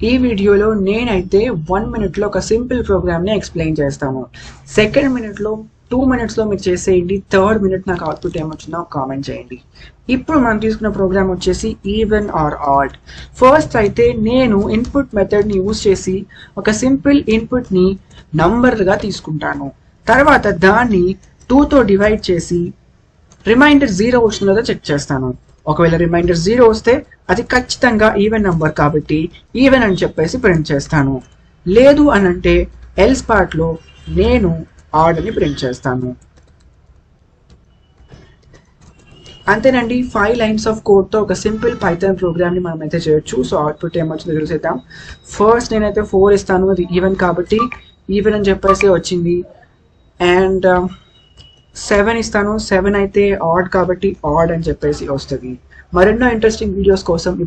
ఈ వీడియోలో నేనైతే 1 మినిట్లో ఒక సింపుల్ ప్రోగ్రామ్ని ఎక్స్ప్లెయిన్ చేస్తాను. సెకండ్ మినిట్లో 2 మినిట్స్లో మీరు చేసేయండి. థర్డ్ మినిట్ నాకు అవుట్పుట్ ఏమొచ్చిందో కామెంట్ చేయండి. ఇప్పుడు మనం తీసుకున్న ప్రోగ్రామ్ వచ్చేసి ఈవెన్ ఆర్ ఆడ్. ఫస్ట్ అయితే నేను ఇన్పుట్ మెథడ్ని యూజ్ చేసి ఒక సింపుల్ ఇన్పుట్ని నంబర్గా తీసుకుంటాను. తర్వాత దాన్ని 2తో డివైడ్ చేసి రిమైండర్ 0 వచ్చిన లేదా చెక్ చేస్తాను. ఒకవేళ రిమైండర్ 0 వస్తే అది ఖచ్చితంగా ఈవెన్ నంబర్ కాబట్టి ఈవెన్ అని చెప్పేసి ప్రింట్ చేస్తాను. లేదు అని అంటే ఎల్స్ పార్ట్లో నేను ఆడ్ అని ప్రింట్ చేస్తాను. అంతేనండి, 5 లైన్స్ ఆఫ్ కోడ్తో ఒక సింపుల్ పైథాన్ ప్రోగ్రామ్ని మనం అయితే చేయొచ్చు. సో అవుట్పుట్ ఏమొచ్చిందో తెలిసేద్దాం. ఫస్ట్ నేనైతే 4 ఇస్తాను, అది ఈవెన్ కాబట్టి ఈవెన్ అని చెప్పేసి వచ్చింది. అండ్ 7 ఇస్తాను, 7 అయితే ఆడ్ కాబట్టి ఆడ్ అని చెప్పేసి వస్తుంది. మరెన్నో ఇంట్రెస్టింగ్ వీడియోస్ కోసం